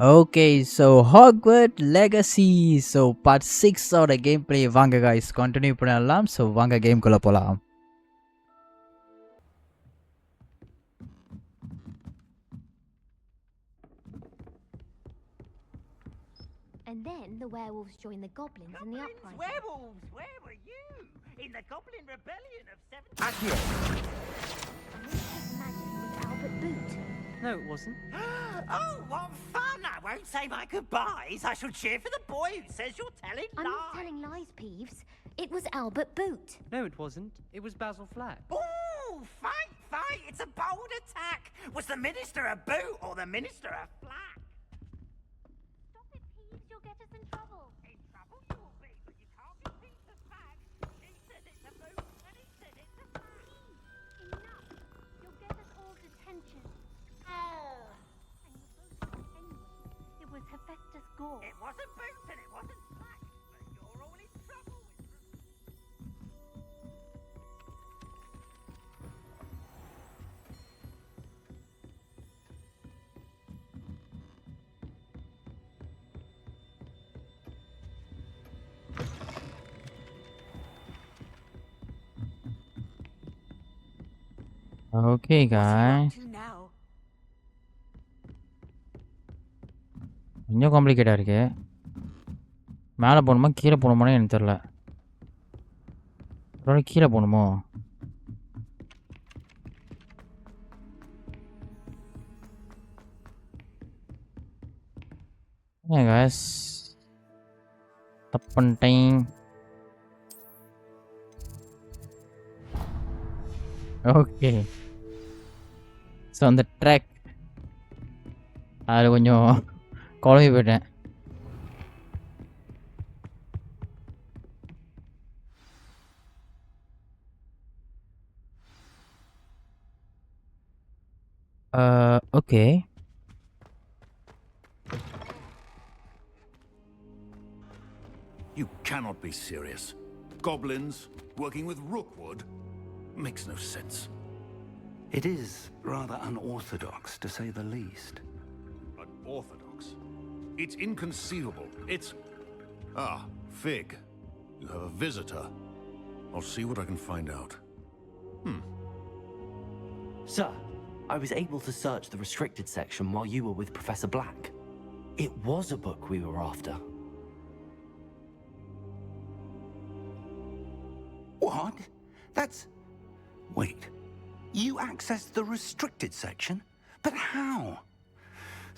Okay, so Hogwarts Legacy. So part 6 of the gameplay. Vanga guys, continue பண்ணலாம். So Vanga game குள்ள போலாம். And then the werewolves joined the goblins in the uprising. Werewolves! Where were you? In the Goblin Rebellion of 7... Magic was Albert Boot. No, it wasn't. Oh, what fun! I won't say my goodbyes. I shall cheer for the boy who says you're telling I'm lies. not telling lies, Peeves. It was Albert Boot. No, it wasn't. It was Basil Flack. Ooh, fight, fight! It's a bold attack. Was the minister a boot or the minister a flack? Stop it, Peeves. You'll get us in trouble. In trouble you'll be, but you can't be Peter's back. He says it's a boot and he says it's a flack. Enough. You'll get us all detention. Oh. And you're both right anyway. It was Hephaestus Gore. It wasn't boot and it wasn't flack, but you're all in trouble with... Okay guys. கொஞ்சம் காம்ப்ளிகேட்டா இருக்கு. மேலே போகணுமா கீழே போகணுமானே எனக்கு தெரியல. ஒருவேளை கீழே போகணுமோ? Yeah guys. தப்பு பண்ணிட்டேன். ஓகே. ஸோ அந்த ட்ராக் அதில் கொஞ்சம் குழம்பி போயிட்டேன். Okay. You cannot be serious. Goblins working with Rookwood? Makes no sense. It is rather unorthodox, to say the least. Unorthodox? It's inconceivable. It's... Ah, Fig. You have a visitor. I'll see what I can find out. Sir, I was able to search the restricted section while you were with Professor Black. It was a book we were after. What? That's... Wait. You accessed the restricted section? But how?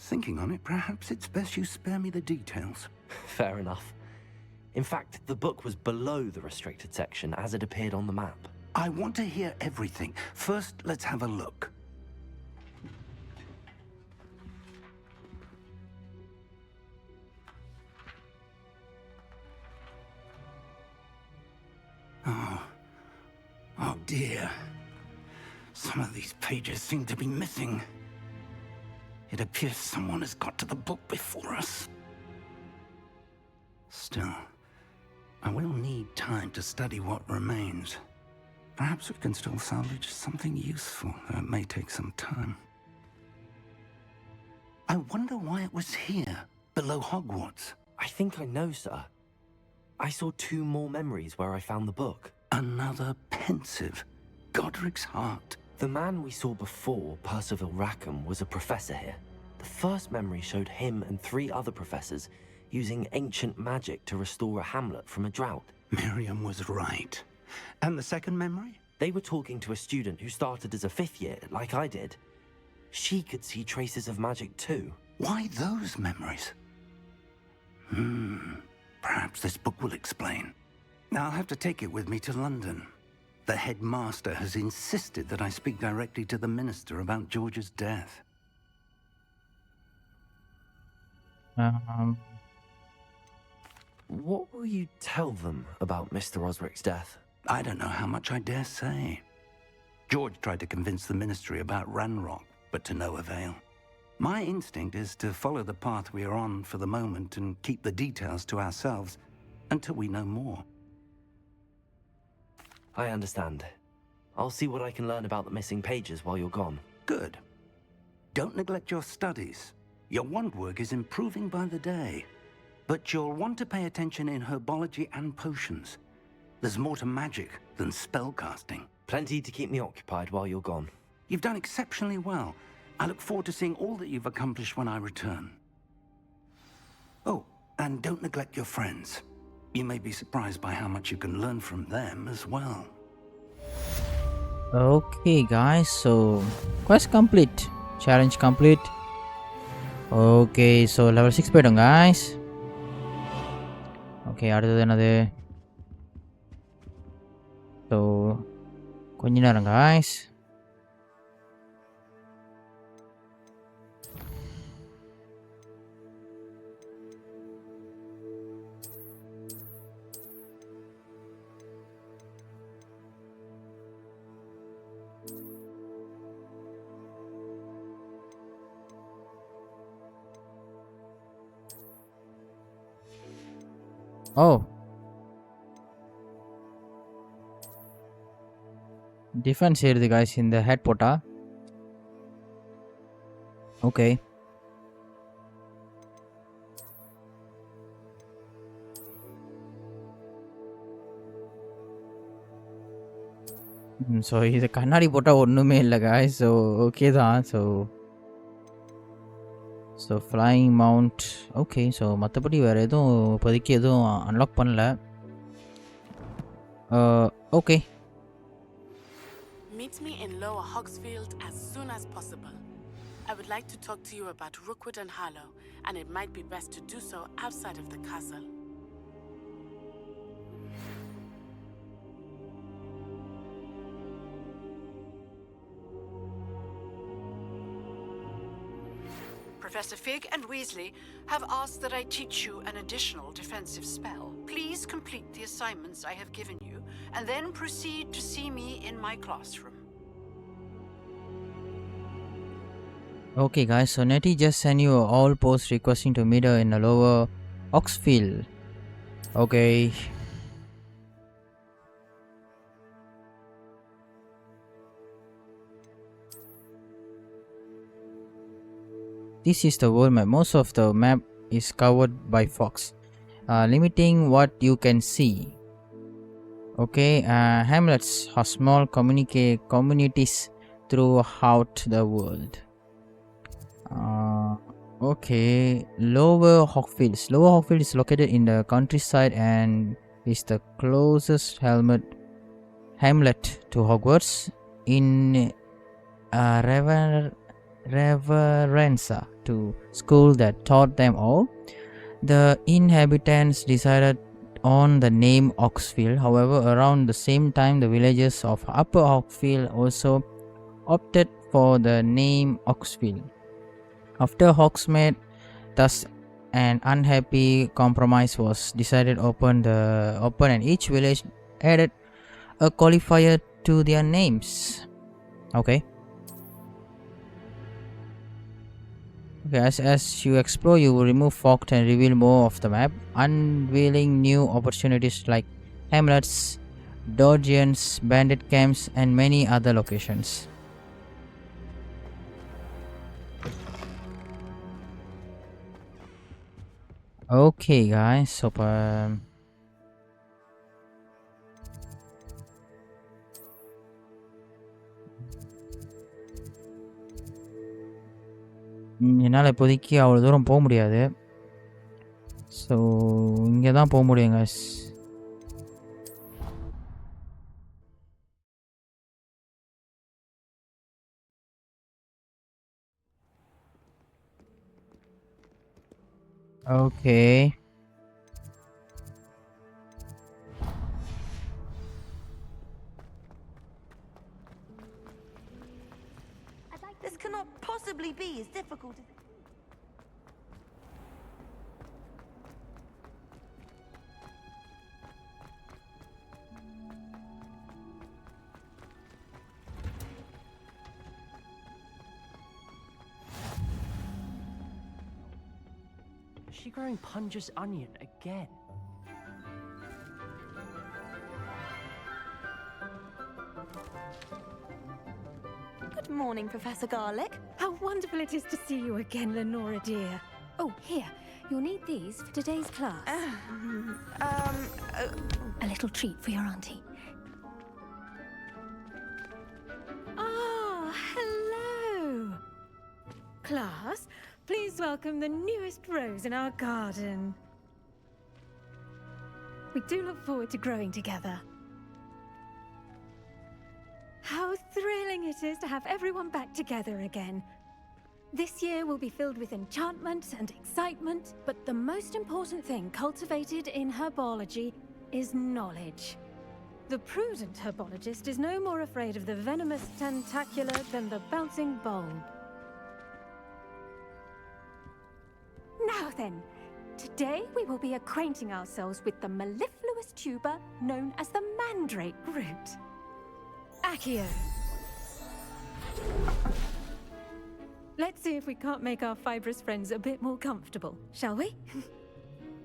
Thinking on it, perhaps it's best you spare me the details. Fair enough. In fact, the book was below the restricted section as it appeared on the map. I want to hear everything. First, let's have a look. Oh dear. Some of these pages seem to be missing. It appears someone has got to the book before us. Still, I will need time to study what remains. Perhaps we can still salvage something useful, though it may take some time. I wonder why it was here, below Hogwarts. I think I know, sir. I saw 2 more memories where I found the book. Another pensive. Godric's heart. The man we saw before, Percival Rackham, was a professor here. The first memory showed him and 3 other professors using ancient magic to restore a hamlet from a drought. Miriam was right. And the second memory? They were talking to a student who started as a 5th year, like I did. She could see traces of magic too. Why those memories? Perhaps this book will explain. I'll have to take it with me to London. The headmaster has insisted that I speak directly to the minister about George's death. What will you tell them about Mr. Osric's death? I don't know how much I dare say. George tried to convince the ministry about Ranrok, but to no avail. My instinct is to follow the path we are on for the moment and keep the details to ourselves until we know more. I understand. I'll see what I can learn about the missing pages while you're gone. Good. Don't neglect your studies. Your wand work is improving by the day. But you'll want to pay attention in herbology and potions. There's more to magic than spellcasting. Plenty to keep me occupied while you're gone. You've done exceptionally well. I look forward to seeing all that you've accomplished when I return. Oh, and don't neglect your friends. You may be surprised by how much you can learn from them as well. Okay guys, so quest complete, challenge complete. Okay, so level 6 போய்டும் guys. Okay, அடுத்தது என்னது? So கொஞ்ச நேரம் guys. Oh, defense ஏறுது guys இந்த head போட்டா. Okay, so இது கண்ணாடி போட்டா ஒண்ணுமே இல்ல guys. So okay தான். So flying mount. Okay, so மத்தபடி வேற எதுவும் இப்போதைக்கு எதுவும் அன்லாக் பண்ணல. Okay. Meet me in Lower Hogsmeade as soon as possible. I would like to talk to you about Rookwood and Harlow, and it might be best to do so outside of the castle. Professor Fig and Weasley have asked that I teach you an additional defensive spell. Please complete the assignments I have given you, and then proceed to see me in my classroom. Okay guys, so Nettie just sent you all posts requesting to meet her in the Lower Hogsmeade. Okay. This is the world map. Most of the map is covered by fogs, limiting what you can see. Okay, hamlets are small communities throughout the world. Okay, Lower Hogsmeade. Lower Hogsmeade is located in the countryside and is the closest hamlet to Hogwarts in reverence to school that taught them all. The inhabitants decided on the name Hogsmeade. However, around the same time, the villagers of Upper Hogsmeade also opted for the name Hogsmeade. After Hogsmeade, thus an unhappy compromise was decided upon and each village added a qualifier to their names. Okay. As you explore, you will remove fog and reveal more of the map, unveiling new opportunities like hamlets, dungeons, bandit camps, and many other locations. Okay guys, so என்னால் இப்போதைக்கு அவ்வளோ தூரம் போக முடியாது. So இங்கே தான் போக முடியும் guys. Okay. This cannot possibly be as difficult as... Is she growing Punja's onion again? Good morning, Professor Garlic. How wonderful it is to see you again, Lenora dear. Oh, here. You'll need these for today's class. A little treat for your auntie. Ah, hello. Class, please welcome the newest rose in our garden. We do look forward to growing together. How thrilling it is to have everyone back together again. This year will be filled with enchantment and excitement, but the most important thing cultivated in herbology is knowledge. The prudent herbologist is no more afraid of the venomous tentacula than the bouncing bulb. Now then, today we will be acquainting ourselves with the mellifluous tuber known as the mandrake root. Accio. Let's see if we can't make our fibrous friends a bit more comfortable, shall we?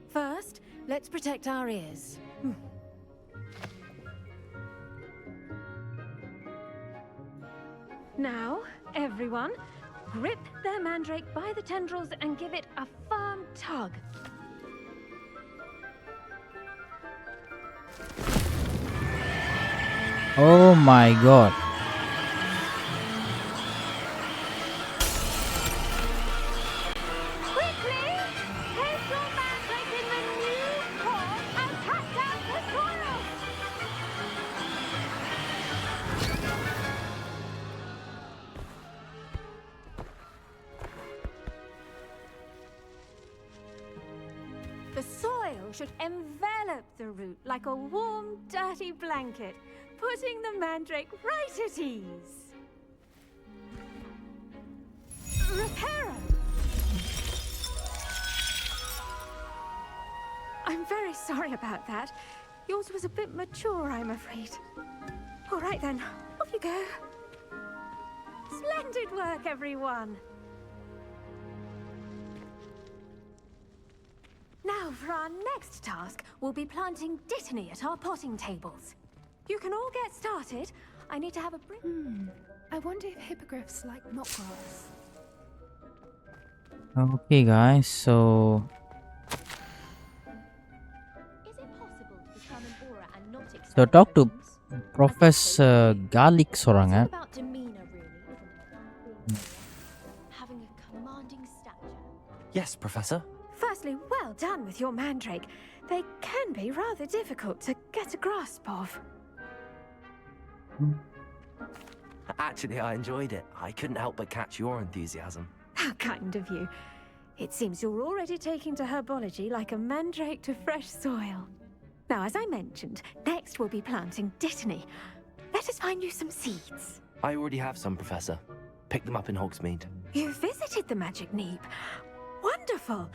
First, let's protect our ears. Now, everyone, grip their mandrake by the tendrils and give it a firm tug. Oh my god. Quickly, place your mandrake in the new pot and pat down the soil. The soil should envelop the root like a warm, dirty blanket, putting the mandrake right at ease. Reparo! I'm very sorry about that. Yours was a bit mature, I'm afraid. All right then, off you go. Splendid work, everyone. Now, for our next task, we'll be planting dittany at our potting tables. You can all get started. I need to have a break. I wonder if hippogriffs like knotgrass. Okay guys, so Is it possible to become an aura and not accept so talk to potions? Professor Garlic seorang It's all ya. about demeanor, really, isn't it? Having a commanding stature. Yes, Professor. Firstly, well done with your mandrake. They can be rather difficult to get a grasp of. Actually, I enjoyed it. I couldn't help but catch your enthusiasm. How kind of you. It seems you're already taking to herbology like a mandrake to fresh soil. Now, as I mentioned, next we'll be planting dittany. Let us find you some seeds. I already have some, Professor. Picked them up in Hogsmeade. You visited the Magic Neep. Wonderful!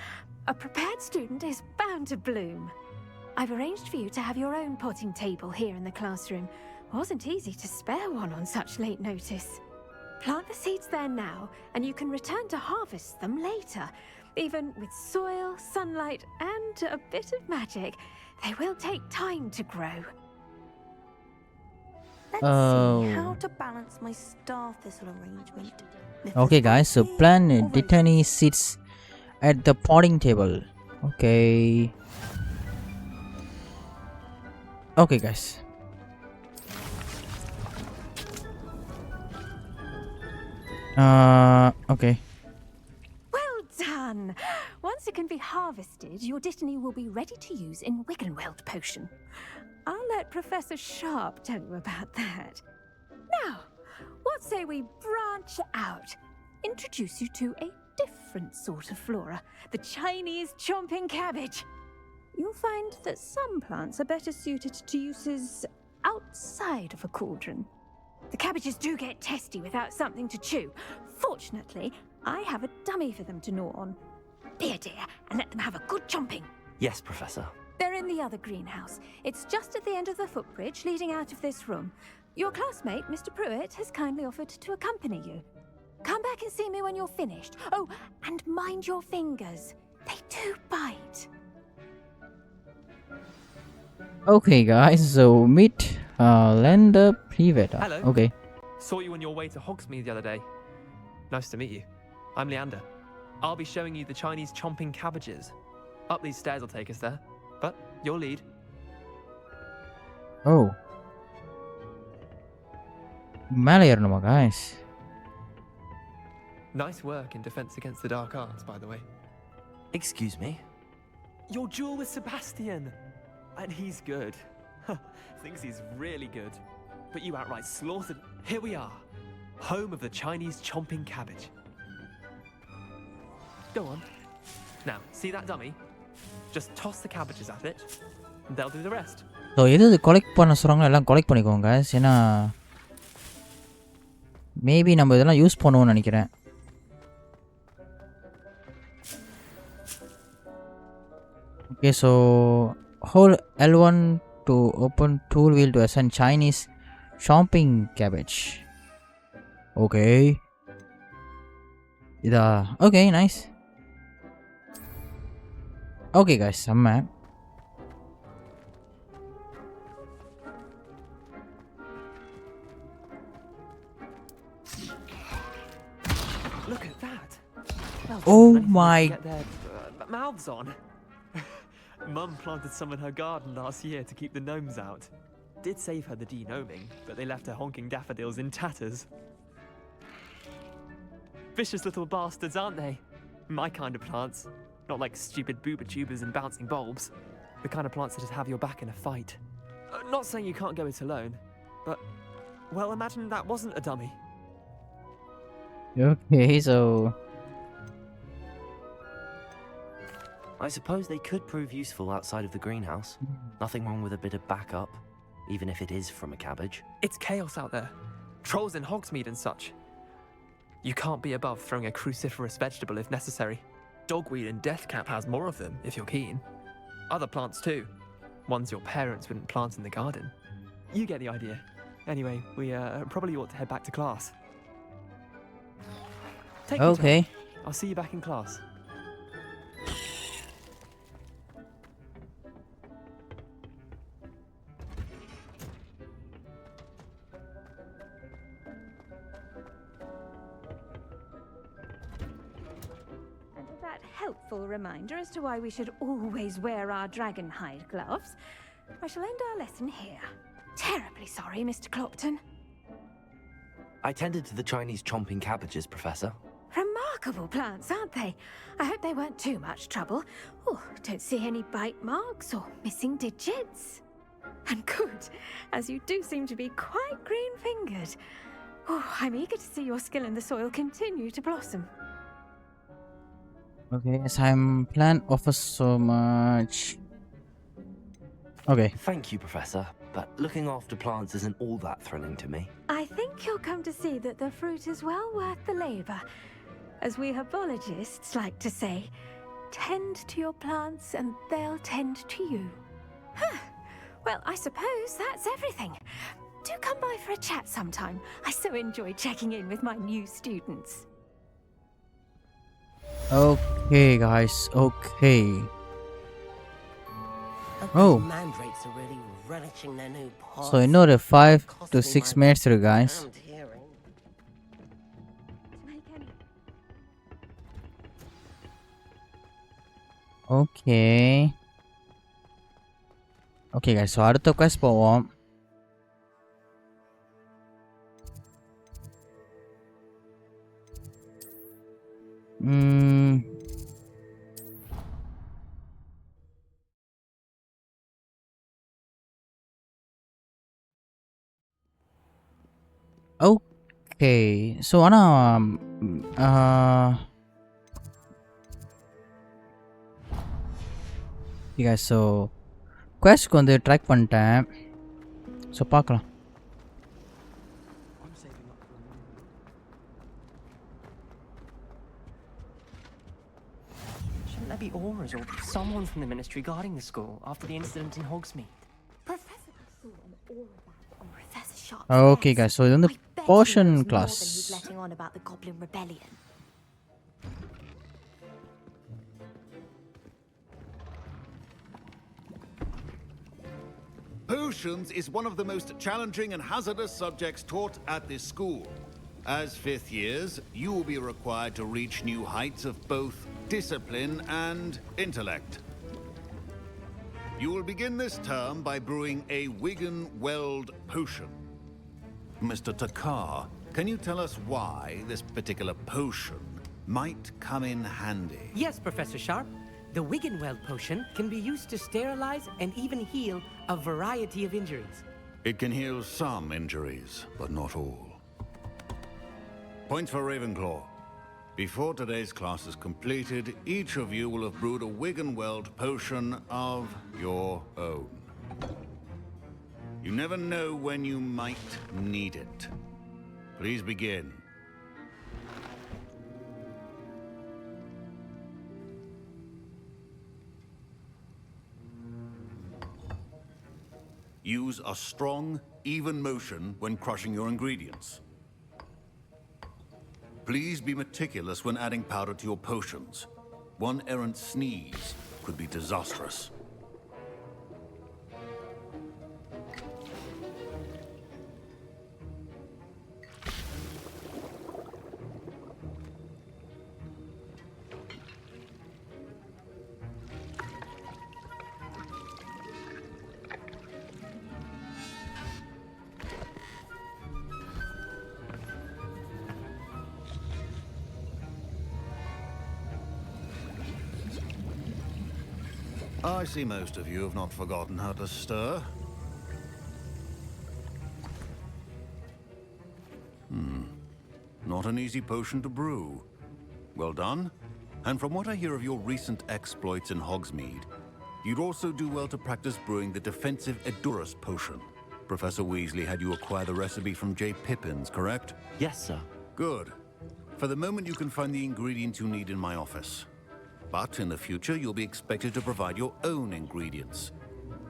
A prepared student is bound to bloom. I've arranged for you to have your own potting table here in the classroom. Wasn't easy to spare one on such late notice. Plant the seeds there now, and you can return to harvest them later. Even with soil, sunlight, and a bit of magic, they will take time to grow. Let's see how to balance my star thistle arrangement. Okay guys, so plant dittany seeds at the potting table. Okay. Okay guys. Okay. Well done! Once it can be harvested, your dittany will be ready to use in Wiggenweld potion. I'll let Professor Sharp tell you about that. Now, what say we branch out? Introduce you to a different sort of flora, the Chinese chomping cabbage. You'll find that some plants are better suited to uses outside of a cauldron. The cabbages do get testy without something to chew. Fortunately, I have a dummy for them to gnaw on. Be a dear and let them have a good chomping. Yes, Professor. They're in the other greenhouse. It's just at the end of the footbridge leading out of this room. Your classmate, Mr. Pruitt, has kindly offered to accompany you. Come back and see me when you're finished. Oh, and mind your fingers. They do bite. Okay guys, so meet Lander Privet. Hello. Okay. Saw you on your way to Hogsmeade the other day. Nice to meet you. I'm Leander. I'll be showing you the Chinese chomping cabbages. Up these stairs will take us there, but you'll lead. Oh. மேலே ஏறணுமா guys? Nice work in defense against the dark arts, by the way. Excuse me? Your duel with Sebastian! And he's good. Thinks he's really good. But you outright slaughtered. Here we are. Home of the Chinese chomping cabbage. Go on. Now, see that dummy? Just toss the cabbages at it, and they'll do the rest. So எது collect பண்ண சொல்கிறாங்களோ எல்லாம் collect பண்ணிக்கோங்க guys. ஏன்னா maybe நம்ம இதெல்லாம் use பண்ணுவோம்னு நினைக்கிறேன். Okay, so hold L1 to open tool wheel to assign Chinese chomping cabbage. Okay. Ida. Okay, nice. Okay guys, செம்ம. Look at that. Oh my. Get their mouths on. Mum planted some in her garden last year to keep the gnomes out. Did save her the de-gnoming, but they left her honking daffodils in tatters. Vicious little bastards, aren't they? My kind of plants. Not like stupid booba tubers and bouncing bulbs. The kind of plants that just have your back in a fight. Not saying you can't go it alone, but, well, imagine that wasn't a dummy. Okay, so I suppose they could prove useful outside of the greenhouse. Nothing wrong with a bit of backup, even if it is from a cabbage. It's chaos out there. Trolls in Hogsmeade and such. You can't be above throwing a cruciferous vegetable if necessary. Dogweed and deathcap has more of them, if you're keen. Other plants too. Ones your parents wouldn't plant in the garden. You get the idea. Anyway, we probably ought to head back to class. Take your okay. time. I'll see you back in class. Helpful reminder as to why we should always wear our dragon hide gloves. I shall end our lesson here. Terribly sorry, Mr. Clopton. I tended to the Chinese chomping cabbages, Professor. Remarkable plants, aren't they? I hope they weren't too much trouble. Oh, don't see any bite marks or missing digits. And good, as you do seem to be quite green-fingered. Oh, I'm eager to see your skill in the soil continue to blossom. Okay, yes, I'm plant offers so much. Okay. Thank you, Professor, but looking after plants isn't all that thrilling to me. I think you'll come to see that the fruit is well worth the labor. As we herbologists like to say, tend to your plants and they'll tend to you. Huh. Well, I suppose that's everything. Do come by for a chat sometime. I so enjoy checking in with my new students. Okay guys, okay. Oh. Mandrakes are really relishing their new pots. So another 5 to 6 minutes through guys. Okay. Okay guys, so அடுத்த quest போவோம். Okay, so ஆனா okay guys, so quest வந்து track பண்ணிட்டேன். So பார்க்கலாம். Shouldn't there be auras or someone from the ministry guarding the school after the incident in Hogsmeade? Professor saw an aura on Professor Sharp. Okay guys, so இது வந்து potion class. He's letting on about the goblin rebellion. Potions is one of the most challenging and hazardous subjects taught at this school. As 5th years, you will be required to reach new heights of both discipline and intellect. You will begin this term by brewing a Wiggenweld potion. Mr. Takar, can you tell us why this particular potion might come in handy? Yes, Professor Sharp. The Wiggenweld potion can be used to sterilize and even heal a variety of injuries. It can heal some injuries, but not all. Points for Ravenclaw. Before today's class is completed, each of you will have brewed a Wiggenweld potion of your own. You never know when you might need it. Please begin. Use a strong, even motion when crushing your ingredients. Please be meticulous when adding powder to your potions. One errant sneeze could be disastrous. I see most of you have not forgotten how to stir. Not an easy potion to brew. Well done. And from what I hear of your recent exploits in Hogsmeade, you'd also do well to practice brewing the defensive Edurus potion. Professor Weasley had you acquire the recipe from J. Pippin's, correct? Yes, sir. Good. For the moment, you can find the ingredients you need in my office. But in the future, you'll be expected to provide your own ingredients.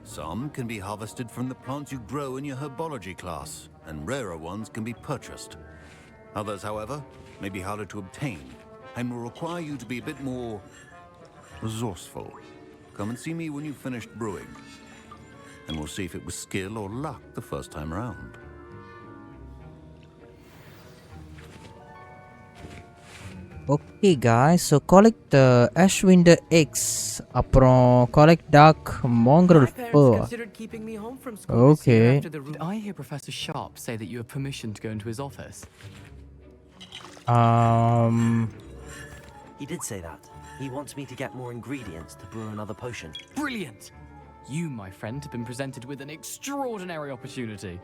Some can be harvested from the plants you grow in your herbology class, and rarer ones can be purchased. Others, however, may be harder to obtain, and will require you to be a bit more resourceful. Come and see me when you've finished brewing, and we'll see if it was skill or luck the first time around. Okay guys, so collect the Ashwinder eggs, aprom collect dark mongrel fur. Considered keeping me home from school Okay. Did I hear Professor Sharp say that you have permission to go into his office? He did say that. He wants me to get more ingredients to brew another potion. Brilliant! You, my friend, have been presented with an extraordinary opportunity.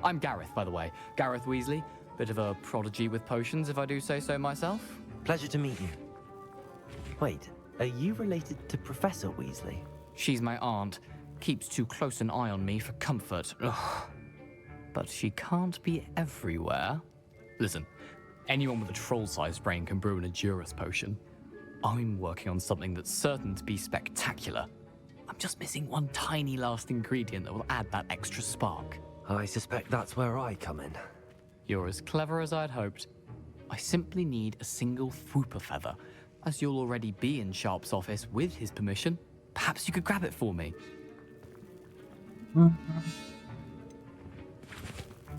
I'm Gareth, by the way. Gareth Weasley. Bit of a prodigy with potions, if I do say so myself. Pleasure to meet you. Wait, are you related to Professor Weasley? She's my aunt. Keeps too close an eye on me for comfort. Ugh. But she can't be everywhere. Listen, anyone with a troll-sized brain can brew an Edurus potion. I'm working on something that's certain to be spectacular. I'm just missing one tiny last ingredient that will add that extra spark. I suspect that's where I come in. You're as clever as I'd hoped. I simply need a single Fwooper feather. As you'll already be in Sharp's office with his permission, perhaps you could grab it for me.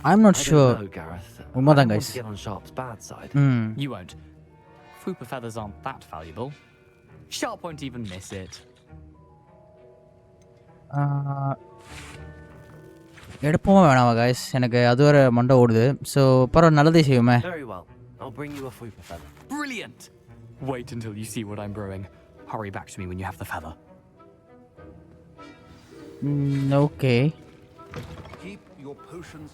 I'm not sure. I don't know, Gareth. I don't want to get on Sharp's bad side. You won't. Fwooper feathers aren't that valuable. Sharp won't even miss it. எடுப்போமா வேணாமா guys, எனக்கு அது வர மண்டை ஓடுது. So பரவாயில்ல, நல்லதே செய்வோமே. Very well. I'll bring you a Fwooper feather. Brilliant! Wait until you see what I'm brewing. Hurry back to me when you have the feather. Okay. Keep your potions.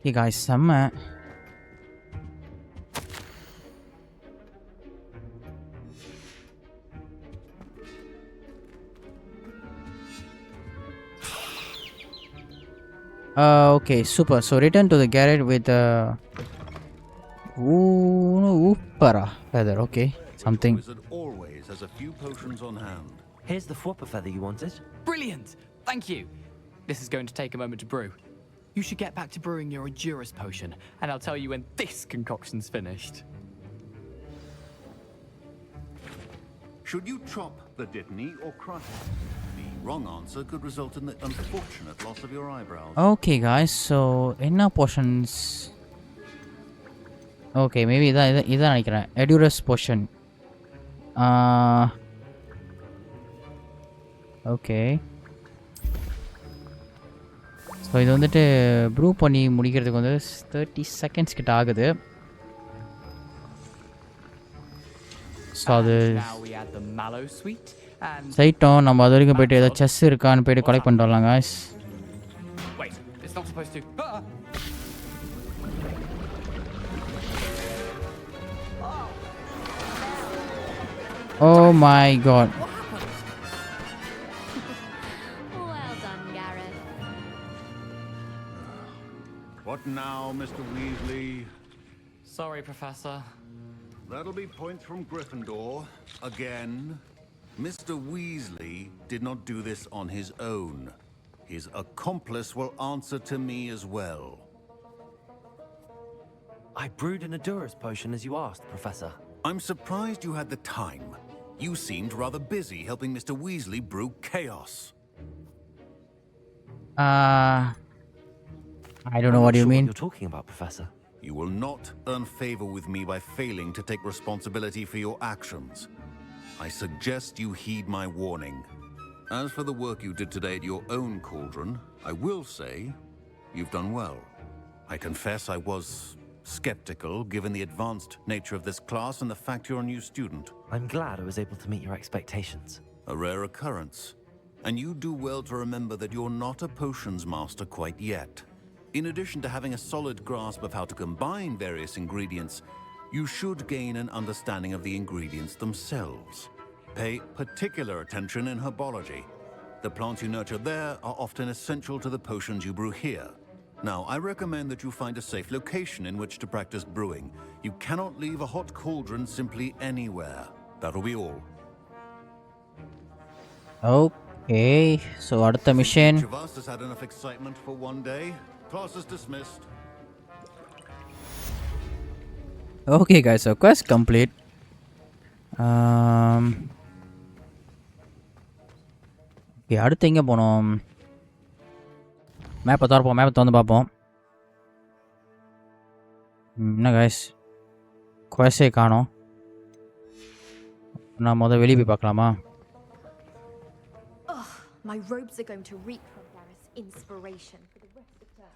Hey guys, செம்ம. Okay, super. So return to the garret with Whoopara feather. Okay, something. Wizard always has a few potions on hand. Here's the Fwooper feather you wanted. Brilliant! Thank you. This is going to take a moment to brew. You should get back to brewing your Endurance potion, and I'll tell you when this concoction's finished. Should you chop the Dittany or crush it? The wrong answer could result in the unfortunate loss of your eyebrows. Okay guys, so என்ன portions? Okay, maybe இதான் நினைக்கிறேன். Endurance potion. Okay. So இது வந்துட்டு Bru பண்ணி முடிக்கிறதுக்கு வந்து 30 seconds கிட்ட ஆகுது. ஸோ அது சைட்டோம் நம்ம அது வரைக்கும் போயிட்டு ஏதோ செஸ் இருக்கான்னு போயிட்டு கலெக்ட் பண்ணிட்டு வரலாம் guys. Oh my god. What now, Mr. Weasley? Sorry, Professor. That'll be points from Gryffindor. Again. Mr. Weasley did not do this on his own. His accomplice will answer to me as well. I brewed an Endurance potion as you asked, Professor. I'm surprised you had the time. You seemed rather busy helping Mr. Weasley brew chaos. I don't know what you mean. What you're talking about, Professor. You will not earn favor with me by failing to take responsibility for your actions. I suggest you heed my warning. As for the work you did today at your own cauldron, I will say you've done well. I confess I was skeptical given the advanced nature of this class and the fact you're a new student. I'm glad I was able to meet your expectations. A rare occurrence. And you do well to remember that you're not a potions master quite yet. In addition to having a solid grasp of how to combine various ingredients, you should gain an understanding of the ingredients themselves. Pay particular attention in herbology. The plants you nurture there are often essential to the potions you brew here. Now, I recommend that you find a safe location in which to practice brewing. You cannot leave a hot cauldron simply anywhere. That'll be all. Okay, so அடுத்த mission. Each of us has had enough excitement for one day. Class is dismissed. Okay guys, so quest complete. Okay, அடுத்து எங்கே போனோம்? மேப்பை திறப்போம், மேப்பை திறந்து பார்ப்போம். என்ன guys, quest-ஏ காணோம். நான் வெளியே போய் பார்க்கலாமா? My robes are going to reap from Gareth's inspiration for the rest of the term.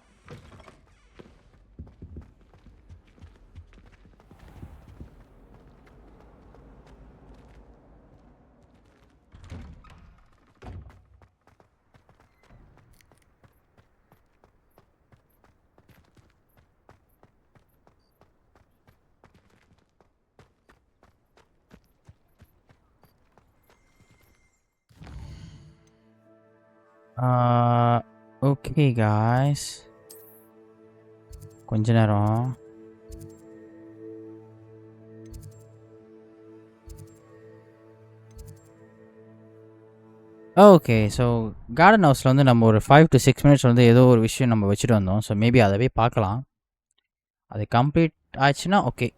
Okay guys, கொஞ்ச நேரம். ஓகே, ஸோ கார்டன் ஹவுஸில் வந்து நம்ம ஒரு 5 to 6 minutes வந்து ஏதோ ஒரு விஷயம் நம்ம வச்சுட்டு வந்தோம். ஸோ மேபி அதை போய் பார்க்கலாம். அது கம்ப்ளீட் ஆச்சுன்னா ஓகே.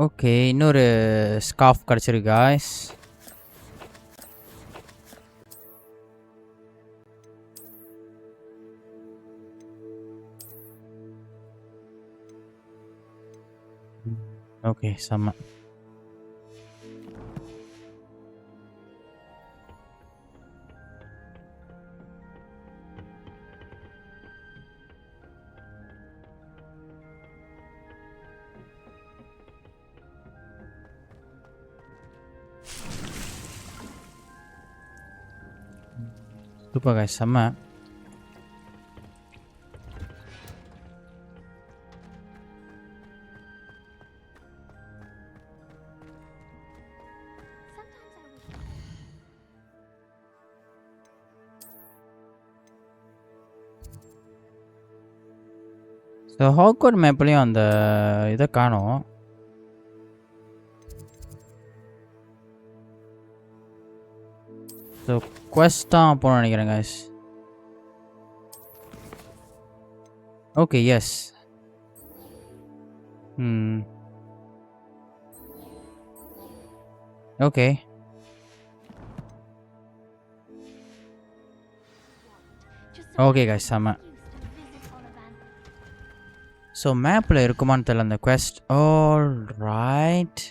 ஓகே, இன்னொரு ஸ்கார்ஃப் கிடச்சிருக்கு காய்ஸ். ஓகே, செம்ம. சூப்பர் गाइस செம்ம. ஸோ ஹாக்வர்ட் மேப்லேயும் அந்த இதை காணோம். ஸோ quest தான் போகணும்னு நினைக்கிறேன் guys. Okay yes. Okay. Okay guys செம்ம. ஸோ மேப்பில் இருக்குமான்னு தெரியல அந்த quest. All right.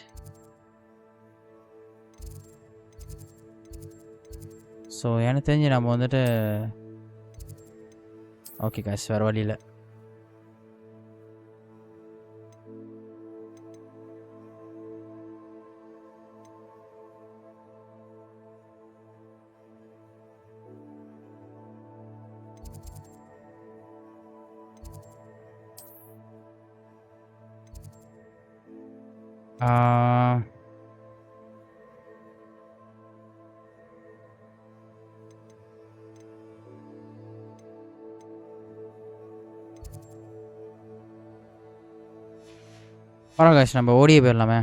ஸோ எனக்கு தெரிஞ்சு நம்ம வந்துட்டு ஓகே guys வேறு வழி இல்லை. பரவாயில்ல guys நம்ம ஓடியே போயிடலாமே.